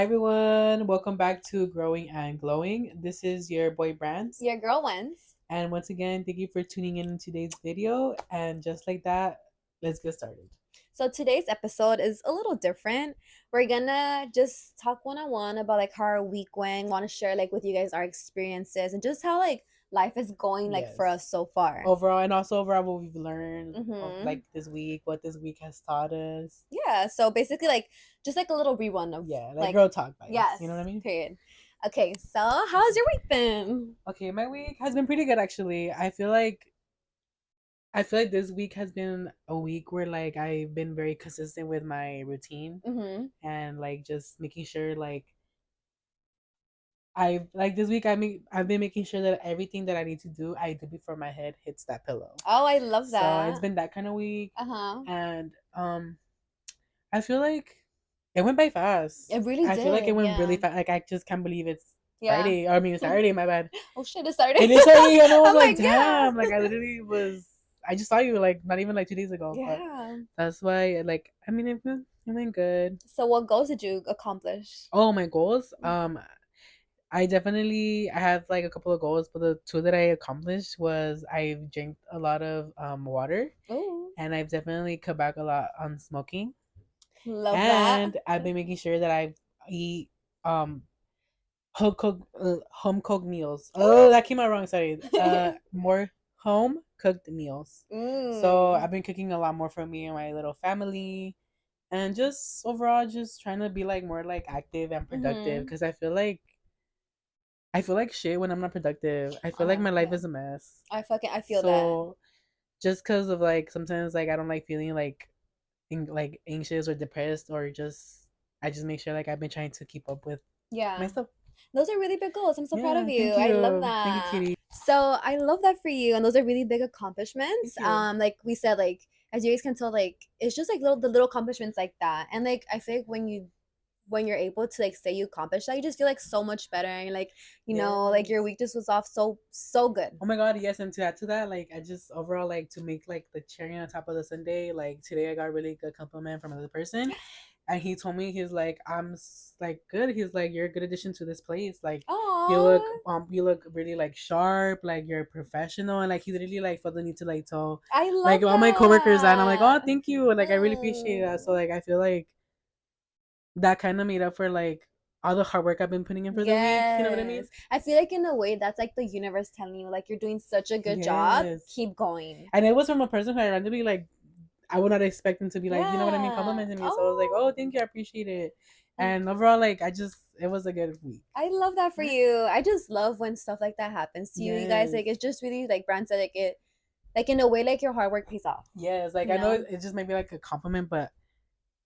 everyone, welcome back to Growing and Glowing. This is your boy Brans. Your girl Wens. And once again, thank you for tuning in today's video. And just like that, let's get started. So today's episode is a little different. We're gonna just talk one on one about like how our week went. Want to share like with you guys our experiences and just how like life is going like for us Yes. so far. Overall, and also overall, what we've learned of Mm-hmm. like this week, what this week has taught us. Yeah. So basically, like just like a little rerun of Yeah, like like girl talk vibes. yes. You know what I mean? Period. Okay. So how's your week been? Okay, my week has been pretty good actually. I feel like this week has been a week where like I've been very consistent with my routine Mm-hmm. and like just making sure like I like this week I've been making sure that everything that I need to do I do before my head hits that pillow. Oh, I love So it's that. been that kind of week, Uh-huh. and I feel like it went by fast. It really I feel like it did. went really Yeah. fast. Like I just can't believe it's Yeah. Friday. I mean, Saturday. My bad. Oh shit, it started. It is Saturday, and I was I'm like, yeah. damn. Like I literally was. I just saw you like not even like 2 days ago, but Yeah. that's why like I mean it went good. So what goals did you accomplish? Oh, my goals. I have like a couple of goals, but the two that I accomplished was I've drank a lot of water, Oh, and I've definitely cut back a lot on smoking, love that. and I've been making sure that I eat um home cooked meals. Oh, that came out wrong. Sorry. More home cooked meals. So Mm. I've been cooking a lot more for me and my little family, and just overall just trying to be like more like active and productive Mm-hmm. because I feel like shit when I'm not productive. I feel like my life Yeah. is a mess. I feel that. So just because of like sometimes like I don't like feeling like like anxious or depressed or just I just make sure like I've been trying to keep up with my Yeah. stuff. Those are really big goals. I'm so proud Yeah, of you. thank I love you. Thank you, that. Kitty. So I love that for you. And those are really big accomplishments. Thank you. Like we said, like as you guys can tell, like it's just like the little accomplishments like that. And like I feel like when you're able to like say you accomplished that, you just feel like so much better and like, like your Yes. week just was off so good. Oh my god, yes, and to add to that, like I just overall like to make like the cherry on top of the sundae, like today I got a really good compliment from another person. And he told me he's like like good. He's like you're a good addition to this place. Like Oh, you look really like sharp. Like you're professional. And like he really like felt the need to like tell I like love all my coworkers that. And I'm like oh that. thank you. Like I really appreciate that. So Mm. like I feel like that kind of made up for like all the hard work I've been putting in for the week. You know what I mean? Yes. I feel like in a way that's like the universe telling you like you're doing such a good job. Yes. Keep going. And it was from a person who I randomly like I would not expect him to be like, you know what I mean, Yeah. complimenting me. So I was like, oh, Oh. thank you, I appreciate it. Mm. And overall, like, it was a good week. I love that for you. I just love when stuff like that happens to you. You guys Yes. like it's just really like Brand said like in a way like your hard work pays off. Yes, like You I know know? it just might be like a compliment, but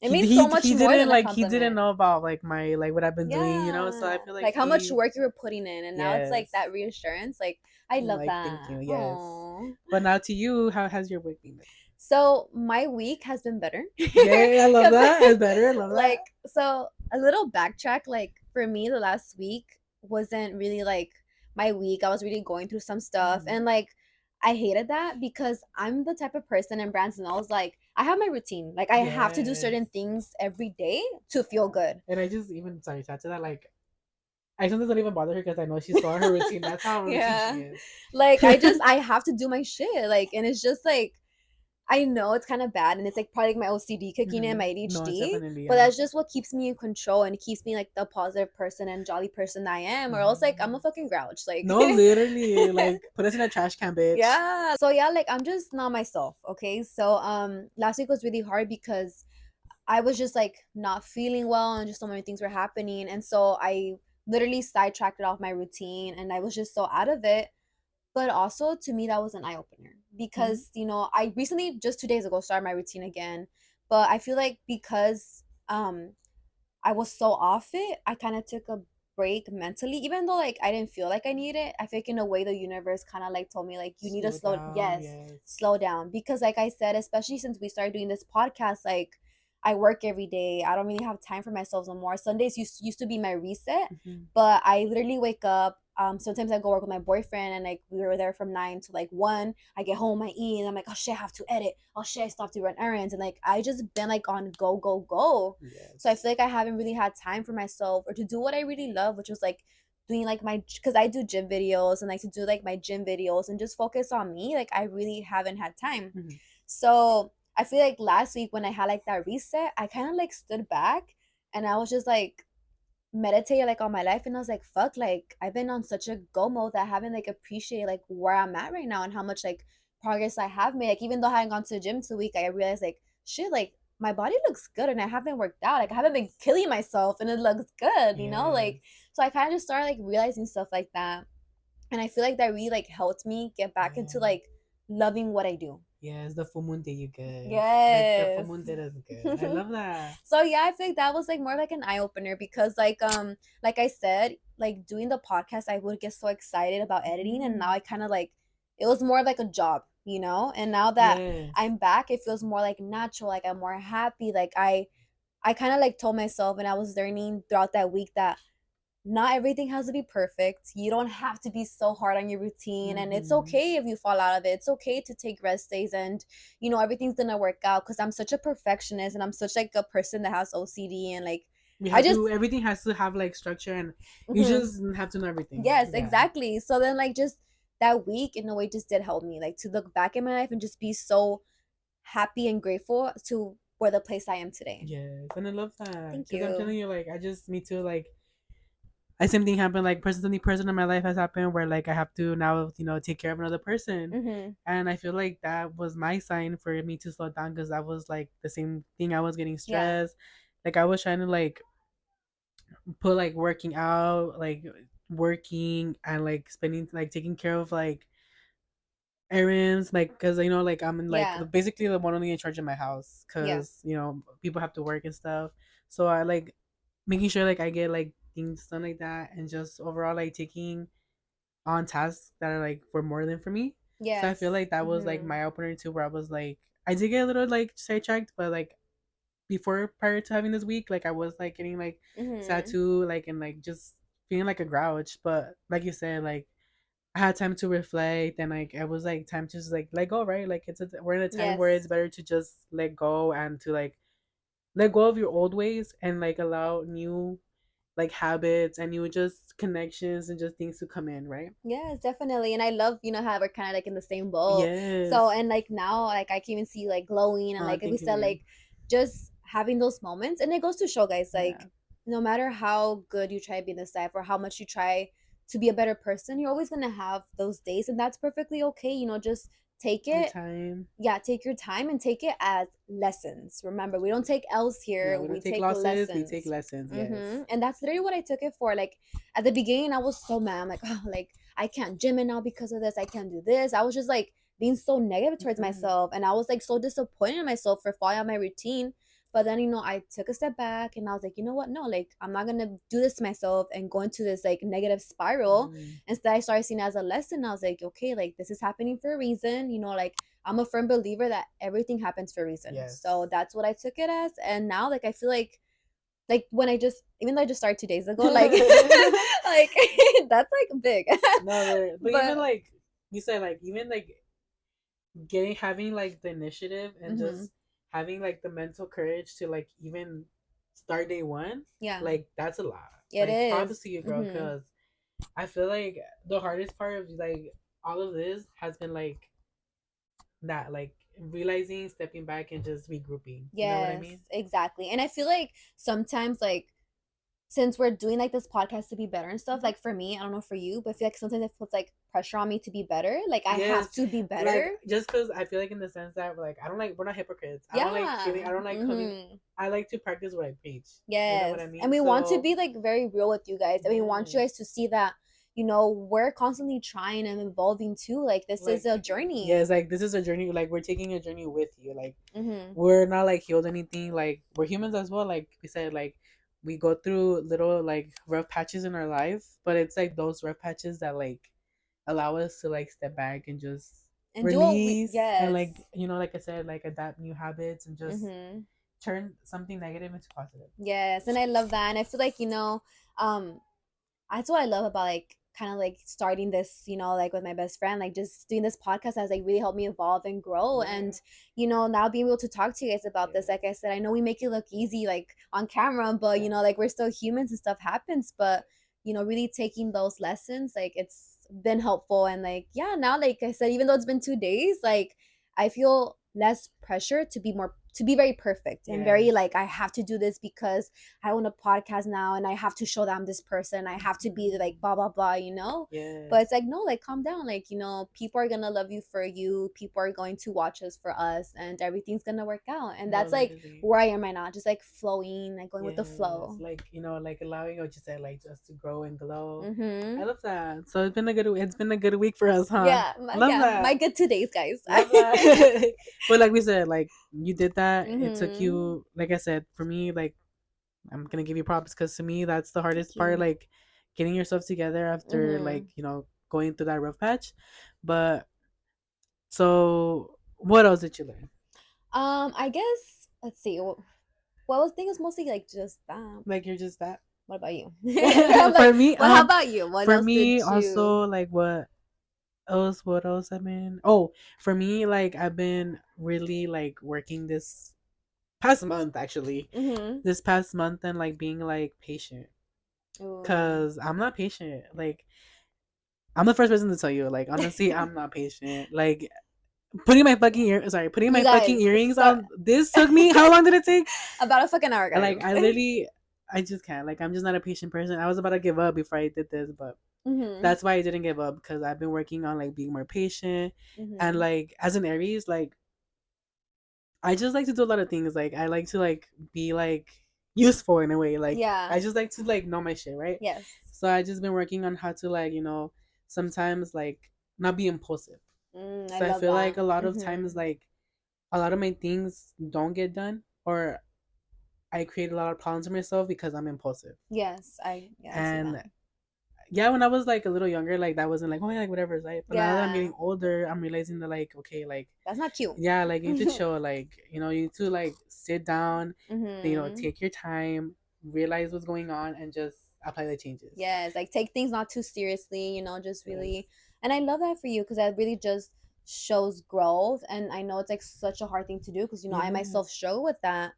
It means so much he more didn't than a like he didn't compliment. know about like my like what I've been doing, you know. So I Yeah. feel like Like how much he work you were putting in and now it's like yes, that reassurance. Like I I'm love like thank you, that. yes. Oh. But now to you, how has your week been? So my week has been better. Yeah, I love 'Cause, that. It's better. I love that. like so a little backtrack, like for me the last week wasn't really like my week. I was really going through some stuff Mhm. and like I hated that because I'm the type of person and Branson knows like I have my routine. Like I have to do Yes. certain things every day to feel good. And I just even sorry to add to that, like I sometimes don't even bother her because I know she's on her routine. That's how routine she Yeah. is. Like I have to do my shit. Like and it's just like I know it's kind of bad and it's like probably like my OCD kicking in, my No, it's ADHD, definitely but yeah. that's just what keeps me in control and it keeps me like the positive person and jolly person I am, or else like I'm a Mhm. fucking grouch. Like No, literally, like put us in a trash can, bitch. yeah. So yeah, like I'm just not myself, okay? So last week was really hard because I was just like not feeling well and just so many things were happening. And so I literally sidetracked it off my routine and I was just so out of it. But also to me, that was an eye opener Mhm. because, I recently, just 2 days ago, started my routine again. But I feel like because I was so off it, I kind of took a break mentally, even though like I didn't feel like I needed it. I think in a way the universe kind of like told me like you need to Slow slow, down, yes, yes. slow down because like I said, especially since we started doing this podcast, like I work every day. I don't really have time for myself no more. Sundays used to be my reset, Mhm. but I literally wake up. sometimes I go work with my boyfriend, and like we were there from 9 to like 1. I get home, I eat, and I'm like, oh shit, I have to edit. Oh shit, I still have to run errands, and like I just been like on go go go. So I Yes. feel like I haven't really had time for myself or to do what I really love, which was like doing like my, because I do gym videos and like to do like my gym videos and just focus on me. Like I really haven't had time. Mhm. So I feel like last week when I had like that reset, I kind of like stood back and I was just like meditated like on my life, and I was like, fuck, like I've been on such a go mode that I haven't like appreciated like where I'm at right now and how much like progress I have made. Like even though I haven't gone to the gym 2 week, I realized like shit, like my body looks good and I haven't worked out. Like I haven't been killing myself and it looks good, you know? Yes. Like so I kind of just started like realizing stuff like that. And I feel like that really like helped me get back into Yeah. like loving what I do. Yes, the full moon did you good. Like the full Yes. moon did us good. I love that. So yeah, I think that was like more like an eye opener because like I said, like doing the podcast, I would get so excited about editing, and now Mhm. I kind of like it was more of like a job, you know. And now that Yes. I'm back, it feels more like natural. Like I'm more happy. Like I kind of like told myself, and I was learning throughout that week that not everything has to be perfect. You don't have to be so hard on your routine, and it's Mhm. okay if you fall out of it. It's okay to take rest days, and you know everything's gonna work out. Because I'm such a perfectionist, and I'm such like a person that has OCD, and like We I have just to. Everything has to have like structure, and you mhm. just have to know everything. Yes, Yeah. exactly. So then like just that week in a way just did help me like to look back in my life and just be so happy and grateful to where the place I am today. Yes, and I love that Thank because I'm you. telling you, like, I just me too. Like, I same thing happened. Like, something person in my life has happened where like I have to now, take care of another person, Mhm. and I feel like that was my sign for me to slow down because that was like the same thing. I was getting Yeah. stressed. Like, I was trying to like put like working out, like working and like spending like taking care of like errands, like because like I'm in like Yeah. basically the one only in charge of my house Yeah. because people have to work and stuff. So I like making sure like I get like things done like that and just overall like taking on tasks that are like for more than for me. So I feel Yes. like that was like Mhm. my opener too, where I was like I did get a little like sidetracked, but like before prior to having this week, like I was like getting like sad Mhm. too, like and like just feeling like a grouch. But like you said, like I had time to reflect and like it was like time to just like let go, right? Like we're in a time where Yes. it's better to just let go and to like let go of your old ways and like allow new like habits and new just connections and just things to come in, right? Yes, definitely. And I love, how we're kind of like in the same boat. So, Yes. and like now, like I can even see you like glowing, and like we Thank you, said, babe. like just having those moments. And it goes to show, guys, Yeah. like no matter how good you try to be in this life or how much you try to be a better person, you're always going to have those days. And that's perfectly okay. Just take Your it, time. yeah, take your time and take it as lessons. Remember, we don't take L's Yeah, here, we we don't take take losses, we take lessons. lessons, yes. And that's literally what I took it for. Like at the beginning, I was so mad. I'm like, oh, like I can't gym it now because of this. I can't do this. I was just like being so negative towards Mhm. myself, and I was like so disappointed in myself for following out my routine. But then, I took a step back and I was like, you know what? No, like I'm not gonna do this to myself and go into this like negative spiral. Mhm. Instead, I started seeing it as a lesson. I was like, okay, like this is happening for a reason. Like I'm a firm believer that everything happens for a reason. Yes. So that's what I took it as. And now like I feel like when I just even though I just started 2 days ago, like No, like that's like big. but even But like you said, like even like getting having like the initiative and mhm. just having like the mental courage to like even start day one, Yeah, like that's a lot. it Like props is. to you, girl, Mhm. because I feel like the hardest part of like all of this has been like that, like realizing, stepping back, and just regrouping. You know what I Yes, mean? exactly. And I feel like sometimes like since we're doing like this podcast to be better and stuff, Mhm. like for me, I don't know for you, but I feel like sometimes it puts like pressure on me to be better. Like I Yes, have to be like better. just because I feel like in the sense that like I don't like we're not hypocrites. I don't like feeling. Yeah. I don't like coming. Mhm. I like to practice what I preach. You know what Yes. I And mean? we want to So be like very real with you guys. And we want you yes, guys to see that, we're constantly trying and evolving too. Like this is like a journey. yes, like this is a journey. Like we're taking a journey with you. Like Mhm. we're not like healed anything. Like we're humans as well. Like we said, like we go through little like rough patches in our life, but it's like those rough patches that like allow us to like step back and just And do what we release and yes. like like I said, like adapt new habits and just Mhm. turn something negative into positive. Yes, and I love that. And I feel like, um that's what I love about like kind of like starting this, like with my best friend, like just doing this podcast has like really helped me evolve and grow. Yeah. And now being able to talk to you guys about this, Yes. like I said, I know we make it look easy like on camera, but Yeah. like we're still humans and stuff happens. But really taking those lessons, like it's been helpful. And like, yeah, now like I said, even though it's been 2 days, like I feel less pressure to be very perfect and very Yes. like I have to do this because I own a podcast now and I have to show that I'm this person. I have to be like blah blah blah. But Yes. it's like, no, like calm down. Like, people are gonna love you for you. People are going to watch us for us, and everything's gonna work out. And No, that's like literally. where I am right now, just like flowing, like going with the Yes. flow. Like, like allowing what you said, like just to grow and glow. I Mm-hmm. love that. So it's been a good week for us, huh? Yeah, Love my that. good 2 days, guys. Love that. But like we said, like you did that. It took Mm-hmm. you, like I said, for me, like I'm gonna give you props because to me that's the Thank hardest part, you. like getting yourself together after Mm-hmm. like going through that rough patch. But so what else did you learn? I guess let's see. Well, I think it's mostly like just that. Like you're just that. What about you? I'm For like, me, well, how about you? What for else did me you? also like what else I've been for me, like I've been really like working this past month actually. Mm-hmm. This past month and like being like patient. Ooh. Cause I'm not patient. Like I'm the first person to tell you, like honestly, I'm not patient. Like putting You my fucking guys earrings start on. This took me how long did it take? about a fucking hour, guys. Like I literally, I just can't. Like I'm just not a patient person. I was about to give up before I did this, but Mm-hmm. that's why I didn't give up because I've been working on like being more patient and Mm-hmm. like as an Aries, like I just like to do a lot of things. Like I like to like be like useful in a way. Like Yeah. I just like to like know my shit, right? Yes. So I just been working on how to like sometimes like not be impulsive. I So I love feel like that. a lot of Mm-hmm. times like a lot of my things don't get done or I create a lot of problems for myself because I'm impulsive. Yes, I see that. And yeah, when I was like a little younger, like that wasn't like, oh yeah, like whatever, right? But now that I'm Yeah, getting older, I'm realizing that like, okay, like that's not cute. yeah, like you need to chill, like, you need to like sit down, Mm-hmm. take your time, realize what's going on and just apply the changes. Yes, like take things not too seriously, just Yes. really. And I love that for you because that really just shows growth. And I know it's like such a hard thing to do because I myself Yes. struggle with that.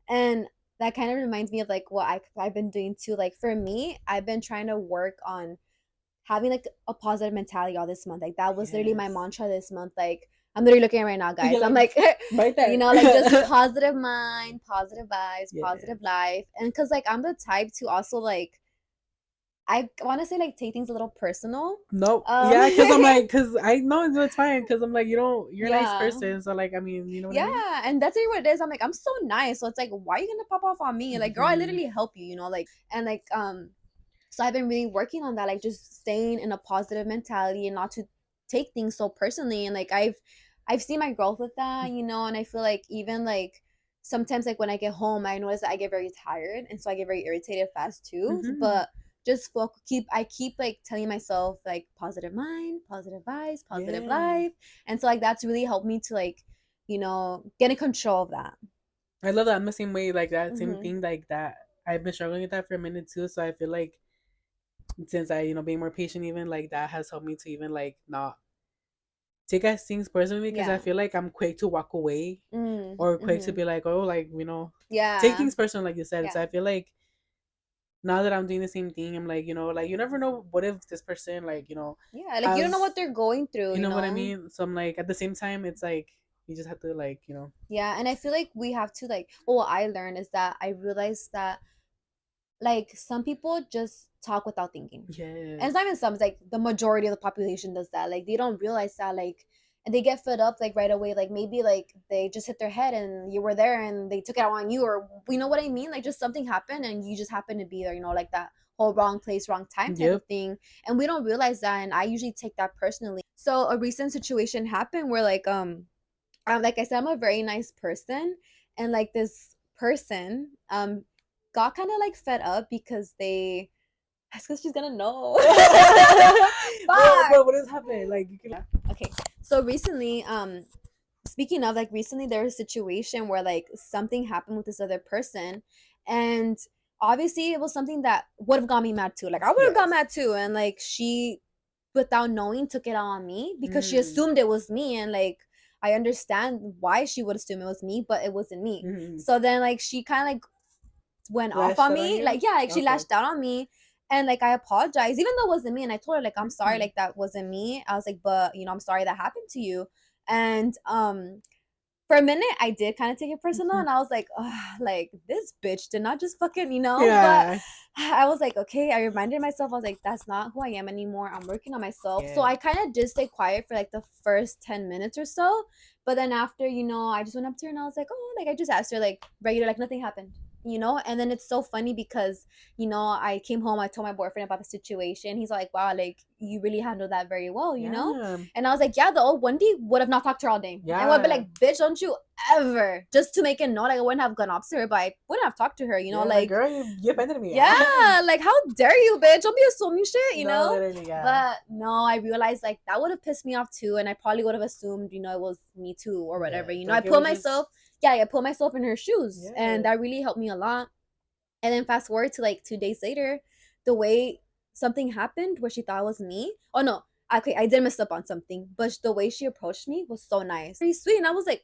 And that kind of reminds me of like what I've been doing too. Like for me, I've been trying to work on having like a positive mentality all this month. Like that was literally my Yes. mantra this month. Like I'm literally looking at it right now, guys. You're I'm like like, right there. like just positive mind, positive vibes, positive Yes. life. And because like I'm the type to also like I want to say like take things a little personal. Nope. Um, Yeah, because I'm like, because I know it's fine. Because I'm like, you're a nice yeah, person. So like, I mean, you know what I mean? yeah, and that's really what it is. I'm like, I'm so nice, so it's like, why are you gonna pop off on me? Like, girl, I Hmm. literally help you, like, and like, so I've been really working on that, like, just staying in a positive mentality and not to take things so personally. And like, I've seen my growth with that, and I feel like even like sometimes like when I get home, I notice that I get very tired, and so I get very irritated fast too. Hmm. But just I keep like telling myself like positive mind, positive vibes, positive Yeah. life, and so like that's really helped me to like get in control of that. I love that. I'm the same way, like that same Mm-hmm. thing, like that. I've been struggling with that for a minute too. So I feel like since I, being more patient, even like that has helped me to even like not take as things personally because I Yeah. feel like I'm quick to walk away or quick to Mm-hmm. be like, oh, like, take Yeah. things personal, like you said. So Yeah. I feel like now that I'm doing the same thing, I'm like, like you never know what if this person, like, Yeah. Like you don't know has, what they're going through, you know what I mean? So I'm like, at the same time, it's like, you just have to, like, Yeah, and I feel like we have to like well, what I learned is that I realized that like some people just talk without thinking. And yes. it's not even some, it's like the majority of the population does that. Like they don't realize that like and they get fed up like right away. Like maybe like they just hit their head and you were there and they took it out on you or you know what I mean? Like just something happened and you just happen to be there, like that whole wrong place, wrong time type of Yep. thing. And we don't realize that and I usually take that personally. So a recent situation happened where like I said, I'm a very nice person, and like this person got kind of like fed up because they. I guess she's gonna know. Fuck. What has happened? Like, you can. Okay, so recently, speaking of like recently, there was a situation where like something happened with this other person, and obviously it was something that would have got me mad too. Like I would have got Yes. mad too, and like she, without knowing, took it out on me because she Mm. assumed it was me, and like I understand why she would assume it was me, but it wasn't me. Mm. So then like she kind of like went off Lashed on out on me. you? Like, yeah, like she Okay. lashed out on me. And like I apologized, even though it wasn't me. And I told her, like, I'm sorry, Mm. like that wasn't me. I was like, but I'm sorry that happened to you. And for a minute I did kind of take it personal, Mhm. and I was like, ugh, like this bitch did not just fucking, but Yeah. I was like, okay, I reminded myself, I was like, that's not who I am anymore. I'm working on myself. So Yeah. I kind of did stay quiet for like the first 10 minutes or so. But then after, I just went up to her and I was like, oh, like I just asked her like regular, like nothing happened. And then it's so funny because I came home, I told my boyfriend about the situation. He's like, wow, like you really handled that very well. Yeah. And I was like, yeah, the old Wendy would have not talked to her all day. And would be Yeah. like, bitch, don't you ever, just to make it known, like I wouldn't have gone up to her, but I wouldn't have talked to her, Yeah, like like, girl, you offended me. yeah, like how dare you, bitch? Don't be assuming shit. No, literally, yeah. But no, I realized like that would have pissed me off too, and I probably would have assumed, it was me too or whatever. Yes. I Like it put was just myself, yeah, I put myself in her shoes, and yes. that really helped me a lot. And then fast forward to like 2 days later, the way something happened where she thought it was me. Oh no, okay, I did mess up on something, but the way she approached me was so nice, very sweet, and I was like,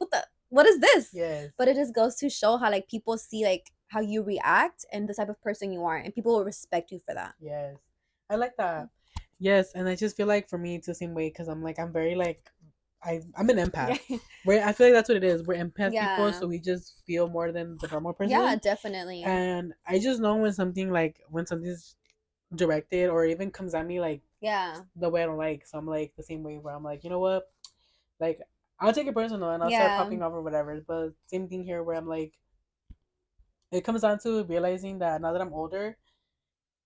what is this? Yes. But it just goes to show how like people see like how you react and the type of person you are, and people will respect you for that. Yes. I like that. Yes, and I just feel like for me it's the same way because I'm very like I'm an empath. Yeah. Where I feel like that's what it is. We're empath people, Yeah. so we just feel more than the normal Yeah, person. definitely. And I just know when something's directed or even comes at me like Yeah. the way I don't like. So I'm like the same way where I'm like, you know what? Like I'll take it personal and I'll start Yeah. popping off or whatever. But same thing here where I'm like it comes down to realizing that now that I'm older,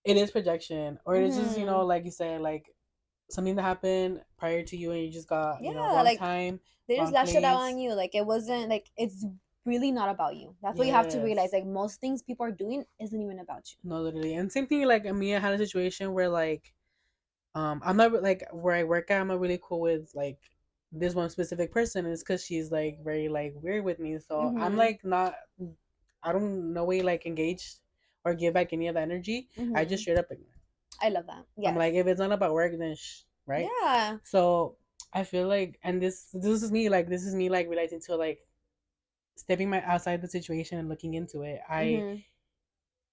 it is projection. Or it is just, Mhm. like you said, like something that happened prior to you and you just got, Yeah, wrong like time, they just wrong lashed it out place. on you. Like it wasn't like it's really not about you. That's what you have to realize. Yes. Like most things people are doing isn't even about you. No, literally. And same thing like Mia had a situation where like I'm not like where I work at, I'm not really cool with like this one specific person. It's because she's like very like weird with me. So I'm Mhm. like not I don't no way like engage or give back any of the energy. I just Mhm. straight up ignore. I love that. I'm like, Yes. if it's not about work, then right. Yeah. So I feel like, and this is me like realizing to like stepping my outside the situation and looking into it. Mhm.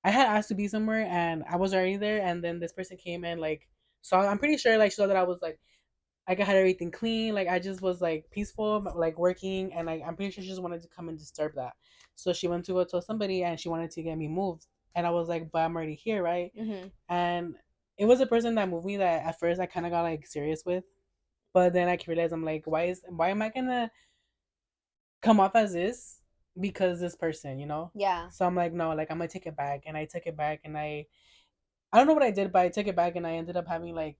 I had asked to be somewhere and I was already there, and then this person came and like saw. I'm pretty sure like she saw that I was like I had everything clean, like I just was like peaceful, like working, and like I'm pretty sure she just wanted to come and disturb that. So she went to go tell somebody and she wanted to get me moved, and I was like, but I'm already here, right? Mhm. And it was a person that moved me that at first I kind of got like serious with, but then I realized I'm like, why am I gonna come off as this because this person, Yeah. So I'm like, no, like I'm gonna take it back, and I took it back, and I don't know what I did, but I took it back, and I ended up having like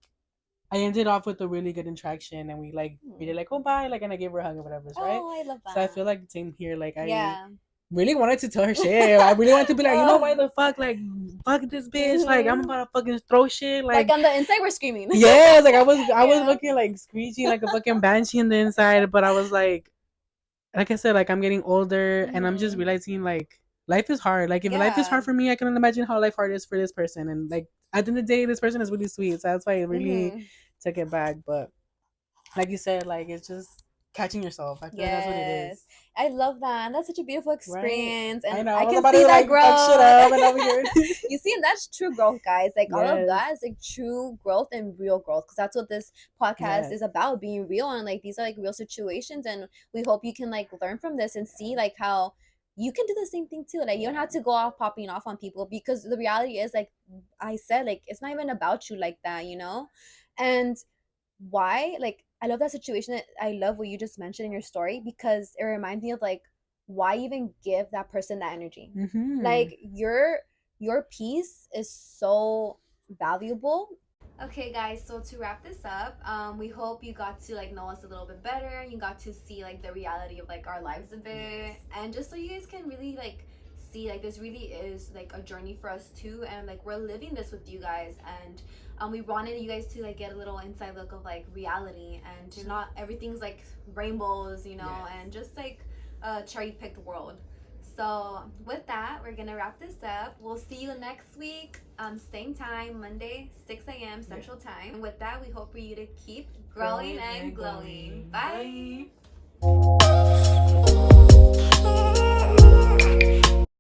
I ended off with a really good interaction, and we did Mm. like oh bye, like, and I gave her a hug or whatever, right? Oh, I love So I that. feel like the same here, like I Yeah. really wanted to tell her shit. I really wanted to be like, why Oh. the fuck, like fuck this bitch, like I'm Mhm. about to fucking throw shit, Like like on the inside, we're screaming. yeah, like I was Yeah. fucking like screeching like a fucking banshee in the inside, but I was like I said, like I'm getting older and I'm just Mhm. realizing like life is hard. Like if life is Yeah. hard for me, I can imagine how life hard is for this person. And like at the end of the day, this person is really sweet. So that's why I really Mhm. took it back. But like you said, like it's just catching yourself. I feel like that's what it Yes. is. I love that. And that's such a beautiful Right? experience. I And know. I I was can about see to that like fuck shit growth. up and over here. You see, and that's true growth, guys. Like all of Yes. that is like true growth and real growth. Because that's what this podcast Yes. is about, being real. And like these are like real situations. And we hope you can like learn from this and see like how you can do the same thing too. Like you don't have to go off popping off on people, because the reality is, like I said, like it's not even about you like that. And why, like I love that situation. That I love what you just mentioned in your story, because it reminds me of like why even give that person that energy. Mm-hmm. Like your peace is so valuable. Okay, guys, so to wrap this up, we hope you got to like know us a little bit better. You got to see like the reality of like our lives a bit, Yes. and just so you guys can really like see like this really is like a journey for us too, and like we're living this with you guys. And we wanted you guys to like get a little inside look of like reality, and not everything's like rainbows, Yes. and just like a cherry picked world. So with that, we're gonna wrap this up. We'll see you next week, same time, Monday, 6 a.m. Central Time. And with that, we hope for you to keep growing and glowing. Bye. Bye.